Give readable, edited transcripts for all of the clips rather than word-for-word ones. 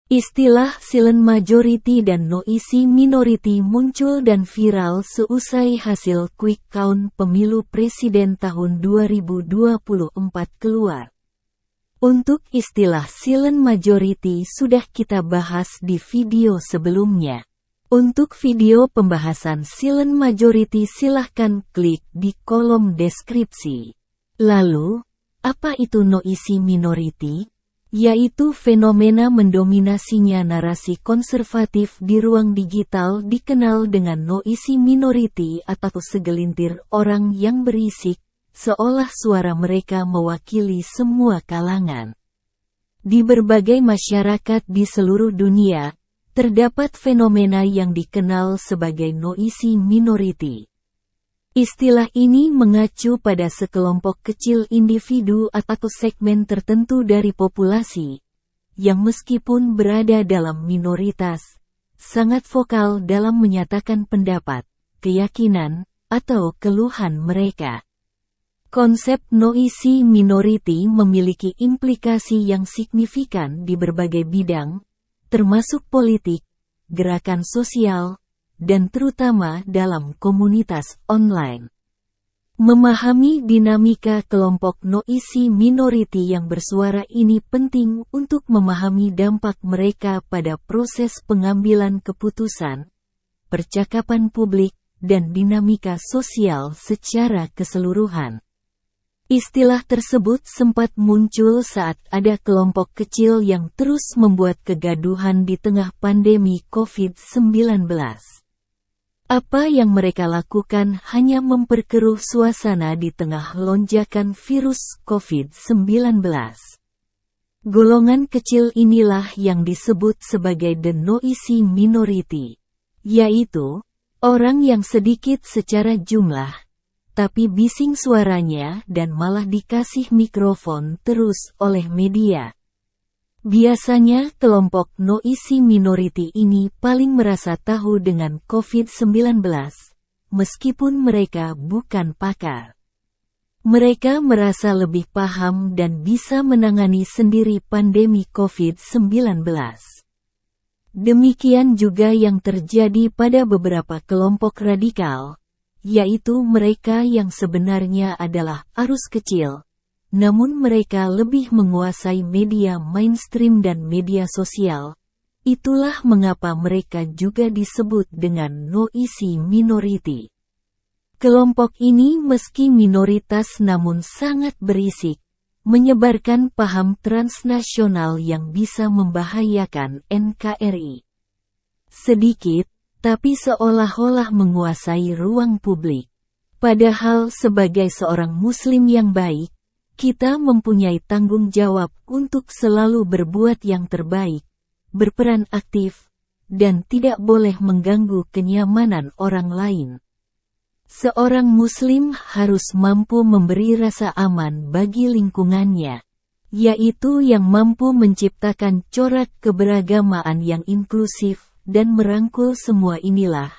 Istilah silent majority dan noisy minority muncul dan viral seusai hasil quick count pemilu presiden tahun 2024 keluar. Untuk istilah silent majority sudah kita bahas di video sebelumnya. Untuk video pembahasan silent majority silahkan klik di kolom deskripsi. Lalu, apa itu noisy minority? Yaitu fenomena mendominasinya narasi konservatif di ruang digital dikenal dengan noisy minority atau segelintir orang yang berisik, seolah suara mereka mewakili semua kalangan. Di berbagai masyarakat di seluruh dunia, terdapat fenomena yang dikenal sebagai noisy minority. Istilah ini mengacu pada sekelompok kecil individu atau segmen tertentu dari populasi, yang meskipun berada dalam minoritas, sangat vokal dalam menyatakan pendapat, keyakinan, atau keluhan mereka. Konsep noisy minority memiliki implikasi yang signifikan di berbagai bidang, termasuk politik, gerakan sosial, dan terutama dalam komunitas online. Memahami dinamika kelompok noisy minority yang bersuara ini penting untuk memahami dampak mereka pada proses pengambilan keputusan, percakapan publik, dan dinamika sosial secara keseluruhan. Istilah tersebut sempat muncul saat ada kelompok kecil yang terus membuat kegaduhan di tengah pandemi COVID-19. Apa yang mereka lakukan hanya memperkeruh suasana di tengah lonjakan virus COVID-19. Golongan kecil inilah yang disebut sebagai the noisy minority, yaitu orang yang sedikit secara jumlah, tapi bising suaranya dan malah dikasih mikrofon terus oleh media. Biasanya kelompok noisy minority ini paling merasa tahu dengan COVID-19, meskipun mereka bukan pakar. Mereka merasa lebih paham dan bisa menangani sendiri pandemi COVID-19. Demikian juga yang terjadi pada beberapa kelompok radikal, yaitu mereka yang sebenarnya adalah arus kecil. Namun mereka lebih menguasai media mainstream dan media sosial. Itulah mengapa mereka juga disebut dengan noisy minority. Kelompok ini meski minoritas namun sangat berisik, menyebarkan paham transnasional yang bisa membahayakan NKRI. Sedikit, tapi seolah-olah menguasai ruang publik. Padahal sebagai seorang muslim yang baik, kita mempunyai tanggung jawab untuk selalu berbuat yang terbaik, berperan aktif, dan tidak boleh mengganggu kenyamanan orang lain. Seorang muslim harus mampu memberi rasa aman bagi lingkungannya, yaitu yang mampu menciptakan corak keberagamaan yang inklusif dan merangkul semua inilah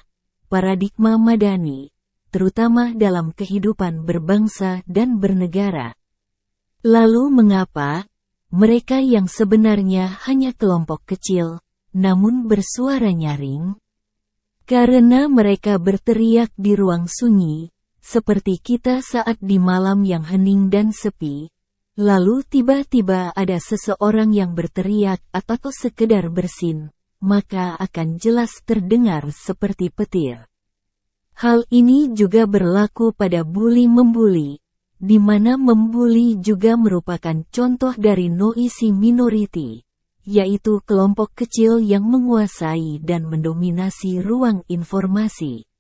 paradigma madani, terutama dalam kehidupan berbangsa dan bernegara. Lalu mengapa mereka yang sebenarnya hanya kelompok kecil, namun bersuara nyaring? Karena mereka berteriak di ruang sunyi, seperti kita saat di malam yang hening dan sepi, lalu tiba-tiba ada seseorang yang berteriak atau sekedar bersin, maka akan jelas terdengar seperti petir. Hal ini juga berlaku pada bully-membuli, di mana membuli juga merupakan contoh dari noisy minority, yaitu kelompok kecil yang menguasai dan mendominasi ruang informasi.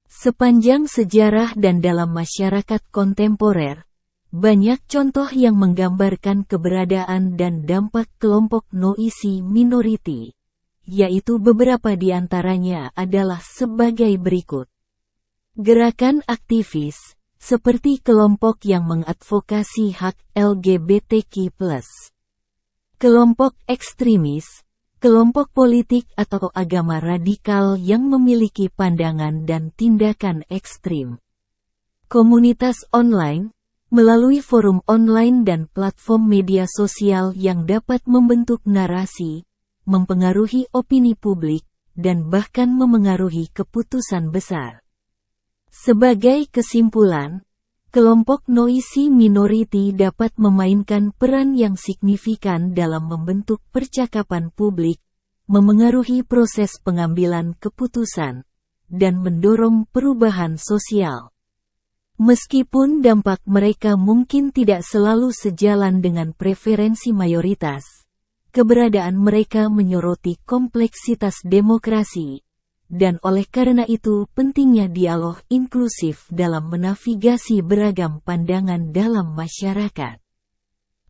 Sepanjang sejarah dan dalam masyarakat kontemporer, banyak contoh yang menggambarkan keberadaan dan dampak kelompok noisy minority, yaitu beberapa di antaranya adalah sebagai berikut. Gerakan aktivis, seperti kelompok yang mengadvokasi hak LGBTQ+. Kelompok ekstremis, kelompok politik atau agama radikal yang memiliki pandangan dan tindakan ekstrim. Komunitas online, melalui forum online dan platform media sosial yang dapat membentuk narasi, mempengaruhi opini publik, dan bahkan memengaruhi keputusan besar. Sebagai kesimpulan, kelompok noisy minority dapat memainkan peran yang signifikan dalam membentuk percakapan publik, memengaruhi proses pengambilan keputusan, dan mendorong perubahan sosial. Meskipun dampak mereka mungkin tidak selalu sejalan dengan preferensi mayoritas, keberadaan mereka menyoroti kompleksitas demokrasi, dan oleh karena itu pentingnya dialog inklusif dalam menavigasi beragam pandangan dalam masyarakat.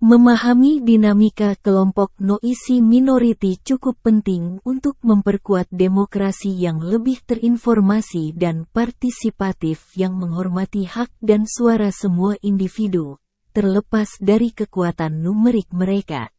Memahami dinamika kelompok noisy minority cukup penting untuk memperkuat demokrasi yang lebih terinformasi dan partisipatif yang menghormati hak dan suara semua individu, terlepas dari kekuatan numerik mereka.